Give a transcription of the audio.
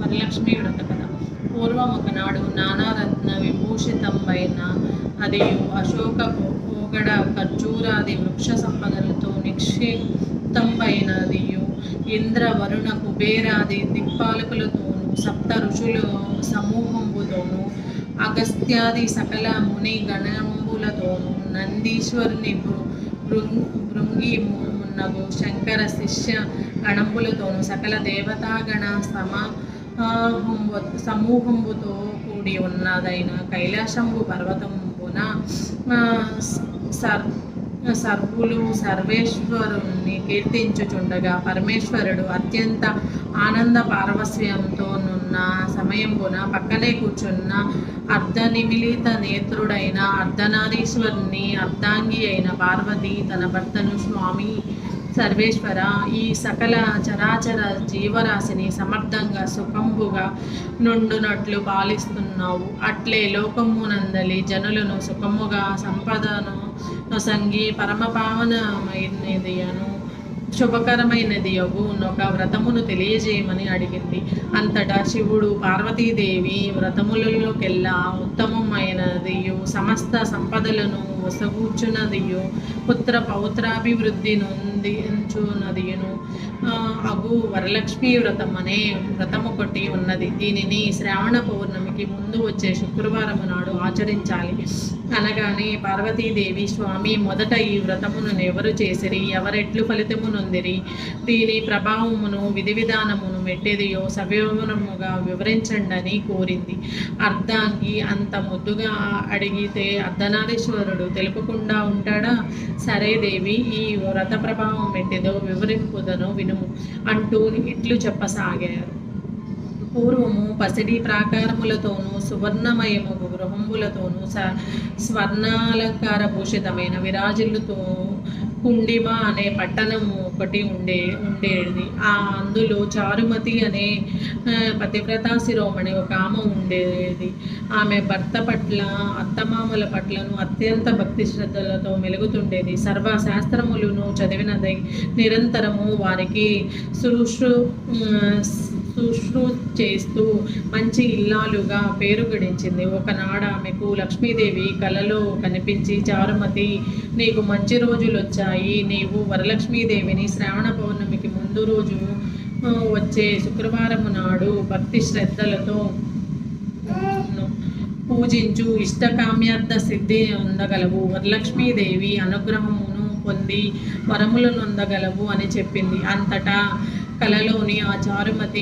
వరలక్ష్మి వ్రత కథ. పూర్వం ఒకనాడు నానారత్న విభూషితంబైన అదియు అశోక పోగడ ఖర్జూరాది వృక్ష సంపదలతో నిక్షిప్తంబైనదియు ఇంద్ర వరుణ కుబేరాది దిక్పాలకులతోనూ సప్త ఋషుల సమూహంబుతోనూ అగస్త్యాది సకల ముని గణంబులతోనూ నందీశ్వరుని భృంగి మున్నగు శంకర శిష్య గణంబులతోనూ సకల దేవతాగణ సమూహంబుతో కూడి ఉన్నదైన కైలాసంబు పర్వతంబున సర్వులు సర్వేశ్వరుణ్ణి కీర్తించుచుండగా పరమేశ్వరుడు అత్యంత ఆనంద పారవస్యంతో నున్న సమయంబున పక్కనే కూర్చున్న అర్ధనిమిలిత నేత్రుడైన అర్ధనారీశ్వరుని అర్ధాంగి అయిన పార్వతి తన భర్తను స్వామి సర్వేశ్వర, ఈ సకల చరాచర జీవరాశిని సమర్థంగా సుఖంబుగా నుండునట్లు పాలిస్తున్నావు. అట్లే లోకమునందలి జనులను సుఖముగా సంపదను నొసంగి పరమపావనమైనదియను శుభకరమైనది ఒక వ్రతమును తెలియజేయమని అడిగింది. అంతటా శివుడు పార్వతీదేవి వ్రతములలోకెల్లా ఉత్తమమైనదియు సమస్త సంపదలను వసగూర్చున్నదియు పుత్ర పౌత్రాభివృద్ధి నొందించున్నదియును అగు వరలక్ష్మీ వ్రతం అనే వ్రతం ఒకటి ఉన్నది. దీనిని శ్రావణ పౌర్ణమికి ముందు వచ్చే శుక్రవారము నాడు ఆచరించాలి అనగానే పార్వతీదేవి, స్వామి, మొదట ఈ వ్రతమును ఎవరు చేసిరి, ఎవరెట్లు ఫలితము నొందిరి, దీని ప్రభావమును విధి విధానమును మెట్టిదియో సవివరముగా వివరించండి కోరింది. అర్ధాంగి అంత ముద్దుగా అడిగితే అర్ధనారీశ్వరుడు తెలుపకుండా ఉంటాడా? సరే దేవి, ఈ వ్రత ప్రభావం మెట్టిదో వివరింపుదను వినుము అంటూ ఇట్లు చెప్పసాగారు. పూర్వము పసిడి ప్రాకారములతోనూ సువర్ణమయము గృహంబులతోనూ స్వర్ణాలంకార భూషితమైన విరాజిల్లుతో కుండిమ అనే పట్టణము ఒకటి ఉండేది. అందులో చారుమతి అనే పతివ్రతా శిరోమణి ఒక ఆమె ఉండేది. ఆమె భర్త పట్ల అత్తమామల పట్లను అత్యంత భక్తి శ్రద్ధలతో మెలుగుతుండేది. సర్వశాస్త్రములను చదివినదై నిరంతరము వారికి శుశ్రూ చేస్తూ మంచి ఇల్లాలుగా పేరు గడించింది. ఒకనాడు ఆమెకు లక్ష్మీదేవి కలలో కనిపించి, చారుమతి, నీకు మంచి రోజులు వచ్చాయి. నీవు వరలక్ష్మీదేవిని శ్రావణ పౌర్ణమికి ముందు రోజు వచ్చే శుక్రవారము నాడు భక్తి శ్రద్ధలతో పూజించు, ఇష్టకామ్యార్థ సిద్ధి పొందగలవు. వరలక్ష్మీదేవి అనుగ్రహమును పొంది వరములను పొందగలవు అని చెప్పింది. అంతటా కలలోని ఆ చారుమతి